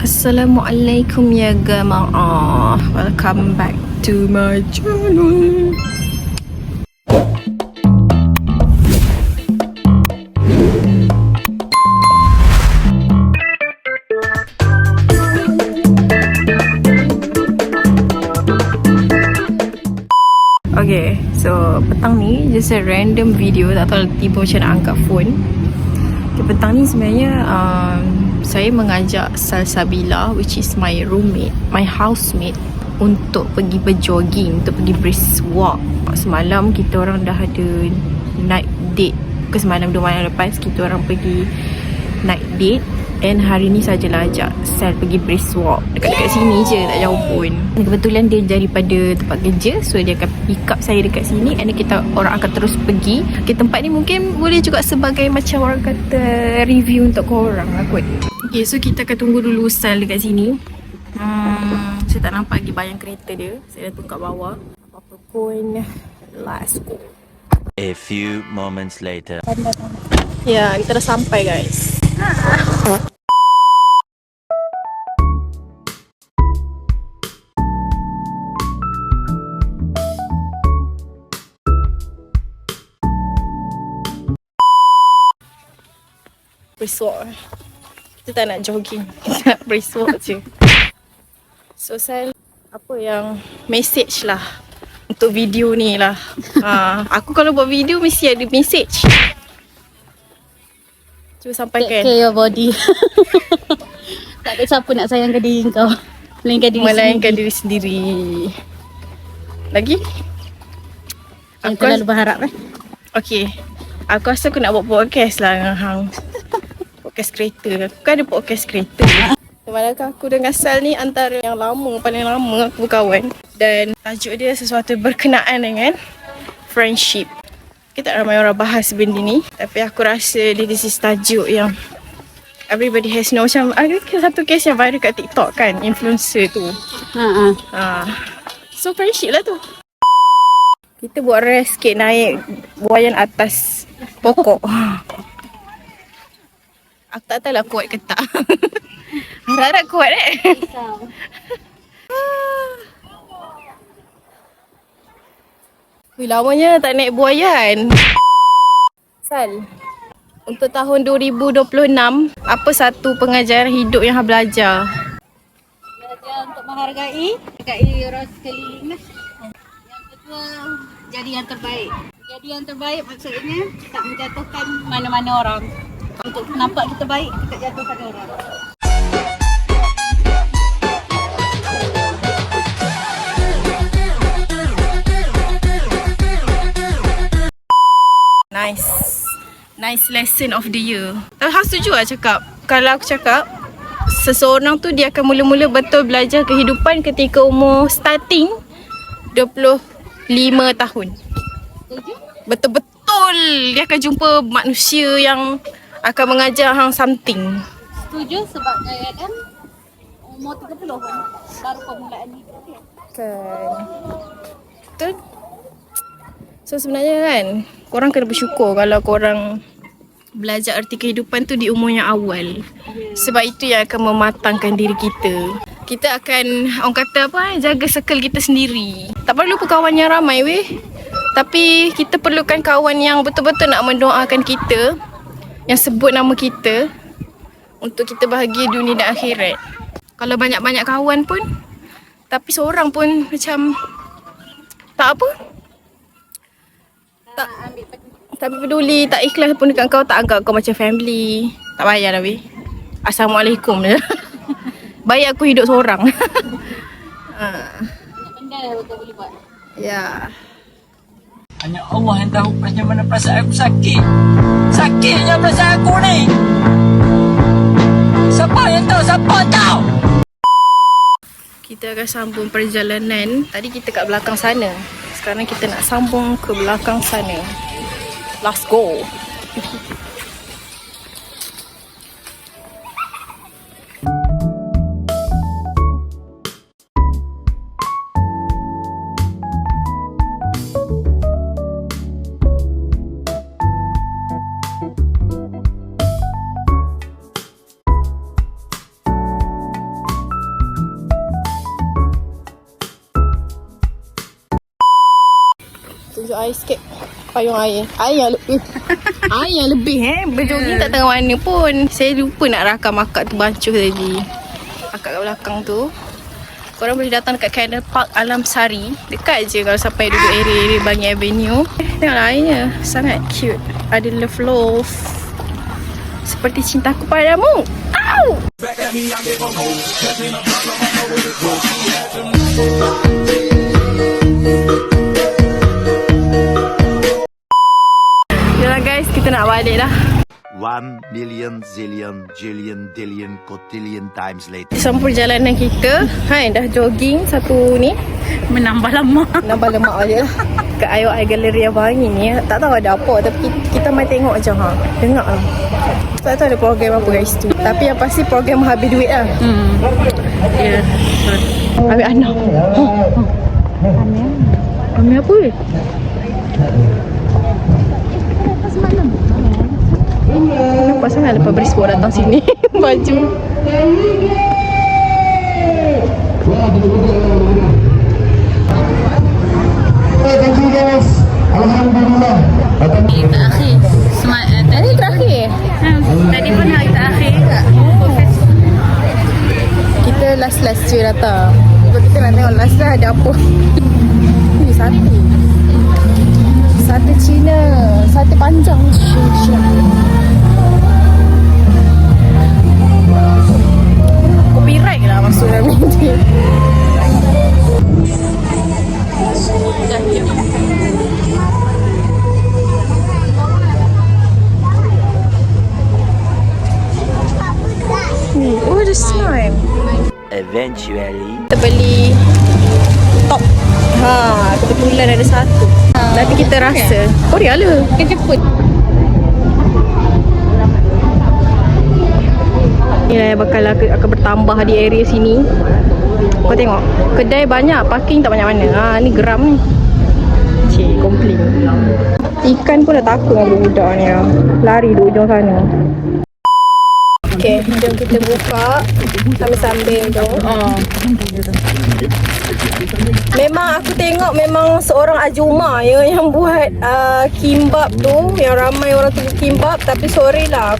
Assalamualaikum ya jemaah. Welcome back to my channel. Okay, so petang ni just a random video, tak tahu tiba macam nak angkat phone. Okay, petang ni sebenarnya saya mengajak Salsabila, which is my roommate, my housemate, untuk pergi berjogging, untuk pergi brisk walk. Semalam kita orang dah ada night date. Semalam 2 malam lepas kita orang pergi night date. And hari ni sajalah ajak Sal pergi brisk walk dekat-dekat sini je, tak jauh pun. Kebetulan dia daripada tempat kerja, so dia akan pick up saya dekat sini. And then kita orang akan terus pergi. Okay, tempat ni mungkin boleh juga sebagai macam orang kata review untuk korang lah kot. Okay, so kita akan tunggu dulu Sal dekat sini. Saya tak nampak lagi bayang kereta dia. Saya dah tunggu kat bawah. Apa-apa pun, let's go. A few moments later. Ya, kita dah sampai guys. Brisk walk. Kita tak nak jogging, kita nak brisk walk je. So Sal, apa yang message lah untuk video ni lah. Aku kalau buat video mesti ada message. Cuba sampaikan. Take care your body. Tak ada siapa nak sayangkan diri kau, melainkan diri sendiri. Lagi? Jangan terlalu berharap Okay, aku rasa aku nak buat podcast lah dengan hang. Podcast kereta. Aku kan ada podcast kereta. Malangkan aku dengan Sal ni antara yang lama, paling lama aku berkawan. Dan tajuk dia sesuatu berkenaan dengan friendship. Kita tak ramai orang bahas benda ni, tapi aku rasa this is tajuk yang everybody has know. Macam ada satu case yang viral kat TikTok kan, influencer tu. So friendship lah tu. Kita buat rest sikit naik buayan atas pokok. Aku tak tahu lah kuat ke tak. Harap-harap kuat lamanya tak naik buayan. Sal, untuk tahun 2026, apa satu pengajaran hidup yang hang belajar? Belajar untuk menghargai orang sekeliling. Yang kedua, jadi yang terbaik. Jadi yang terbaik maksudnya tak menjatuhkan mana-mana orang. Untuk nampak kita baik, kita jatuhkan orang. Nice lesson of the year. Hang setuju lah cakap, kalau aku cakap seseorang tu dia akan mula-mula betul belajar kehidupan ketika umur starting 25 tahun. Setuju? Betul-betul dia akan jumpa manusia yang akan mengajar hang something. Setuju sebab kadang umur 30 kan baru permulaan hidup dia. Kan. Betul. So sebenarnya kan, korang kena bersyukur kalau korang belajar erti kehidupan tu di umur yang awal. Sebab itu yang akan mematangkan diri kita. Kita akan, orang kata apa, jaga circle kita sendiri. Tak perlu kawan yang ramai weh. Tapi kita perlukan kawan yang betul-betul nak mendoakan kita, yang sebut nama kita, untuk kita bahagia dunia dan akhirat. Kalau banyak-banyak kawan pun, tapi seorang pun macam tak apa, tak peduli, tak ikhlas pun dekat kau, tak anggap kau macam family. Tak payah dah weh. Assalamualaikum je. Baik aku hidup seorang. Banyak benda yang betul boleh buat. Ya. Hanya Allah yang tahu macam mana perasaan aku sakit. Sakitnya perasaan aku ni. Siapa yang tahu? Siapa tahu? Kita akan sambung perjalanan. Tadi kita kat belakang sana. Sekarang kita nak sambung ke belakang sana. Let's go. Tunjuk air sikit. Payung air. Air yang lebih. Air yang lebih Berjogging tak tahu mana pun. Saya lupa nak rakam akak tu bancuh tadi. Akak kat belakang tu. Korang boleh datang dekat Canal Park Alam Sari. Dekat je kalau sampai duduk area Bangi Avenue. Tengoklah airnya. Sangat cute. Ada love. Seperti cintaku padamu. Au! Yalah guys, kita nak balik dah. 1 million zillion jillion dillion cotillion times later. Sampai perjalanan kita. Dah jogging satu ni. Menambah lama. Nambah lemak je lah. Kat Air Gallery yang Bangi ni. Tak tahu ada apa. Tapi kita main tengok je. Dengar lah. Tak tahu ada program apa guys tu. Tapi yang pasti program habis duit lah. Ya. Ambil anak. Ambil apa? Nampak sangat lepas berisbuk datang sini. Baju. Alhamdulillah. Hari terakhir. Hari terakhir. Tadi pun hari terakhir tak? Kita last je datang. Sebab kita nak tengok last ada apa. Ini sate. Sate Cina. Sate panjang. Copyright lah masuk dalam ni. Oh, the slime. Eventually, Kita beli top. Kebetulan ada satu. Nanti kita rasa. Korea lah. Ke Jepun. Ni lah yang bakal akan bertambah di area sini. Kau tengok. Kedai banyak, parking tak banyak mana. Ni geram ni. Cik, komplain. Ikan pun dah takut dengan budak ni. Lari di ujung sana. Okay, jom kita buka sambil-sambil tu. Memang aku tengok memang seorang Ajuma yang buat kimbap tu. Yang ramai orang tunggu kimbap. Tapi sorry lah,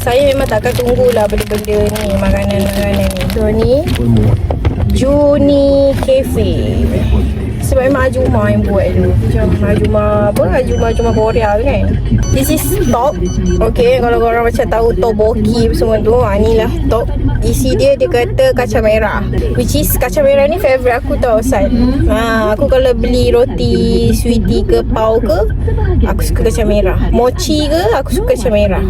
saya memang takkan tunggulah benda-benda ni, makanan-makanan ni. So ni Juni Cafe. Sebab memang Ajuma yang buat tu. Macam Ajuma Korea tu kan. This is top. Okay, kalau korang macam tahu tteokbokki semua tu, ni lah top. Isi dia kata kacang merah. Which is kacang merah ni favourite aku tau, San. Aku kalau beli roti sweetie ke pau ke, aku suka kacang merah. Mochi ke, aku suka kacang merah.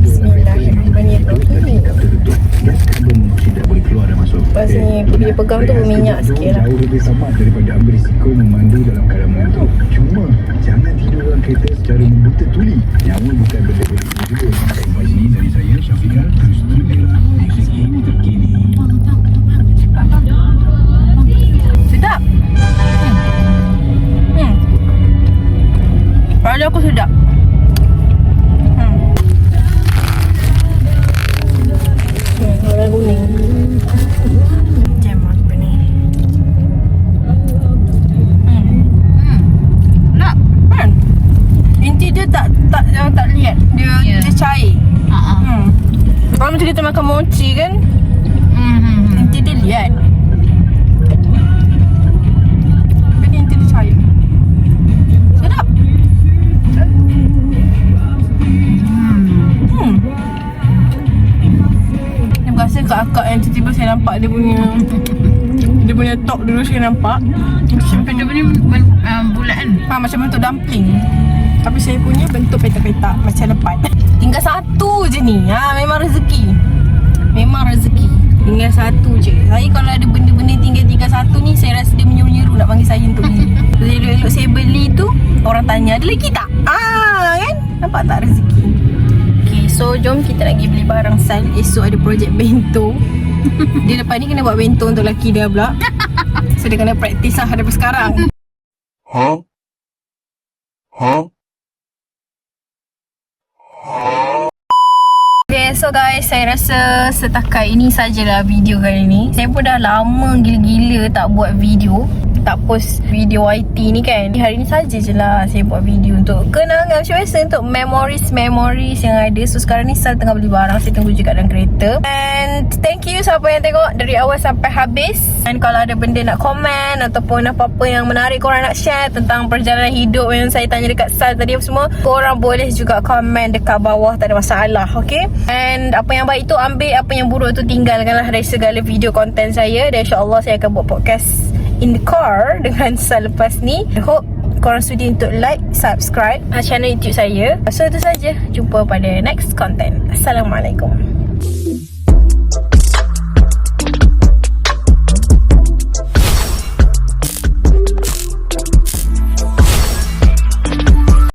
Bismillahirrahmanirrahim. Lepas ni dia pegang tu berminyak sikit lah. Jauh lebih sama daripada ambil risiko memandu dalam keadaan mengantuk. Cuma jangan tidur dalam kereta secara membuta tuli. Nyawa bukan benda-benda juga. Informasi ini dari saya, Syafiqah, terus termela. Musik ini terkini. Sedap. Pada aku sedap. Warna kuning. Jam apa ni? Nak kan? Inti dia tak lihat. Dia cair. Kalau macam kita makan mochi kan, inti dia lihat. Tapi ni inti dia cair. Sedap. Dia berasa kat akak yang tiba-tiba saya nampak dia punya top dulu saya nampak. Sampai dia punya bulat kan? Macam bentuk dumpling. Tapi saya punya bentuk petak-petak macam lepat. Tinggal satu je ni. Memang rezeki. Tinggal satu je. Saya kalau ada benda-benda tinggal satu ni, saya rasa dia menyeru-nyeru nak panggil saya untuk beli. Jadi elok-elok saya beli tu, orang tanya ada lagi tak? Kan? Nampak tak rezeki? Okay, so jom kita nak pergi beli barang Sal. Esok ada projek bento. Dia lepas ni kena buat bento untuk lelaki dia pula. So dia kena praktis lah daripada sekarang. Okay, so guys, saya rasa setakat ini sajalah video kali ni. Saya pun dah lama gila-gila tak buat video. tak post video YT ni kan. Hari ni saja je lah saya buat video untuk kenangan macam biasa, untuk memories yang ada. So sekarang ni Sal tengah beli barang, saya tunggu je kat dalam kereta. And thank you siapa yang tengok dari awal sampai habis. And kalau ada benda nak komen ataupun apa-apa yang menarik korang nak share tentang perjalanan hidup yang saya tanya dekat Sal tadi apa semua, korang boleh juga komen dekat bawah, tak ada masalah. Okay, and apa yang baik tu ambil, apa yang buruk tu tinggalkanlah dari segala video konten saya. Dan insyaAllah saya akan buat podcast in the car dengan Sal lepas ni. I hope korang sudi untuk like, subscribe channel YouTube saya. So itu saja, jumpa pada next content. Assalamualaikum.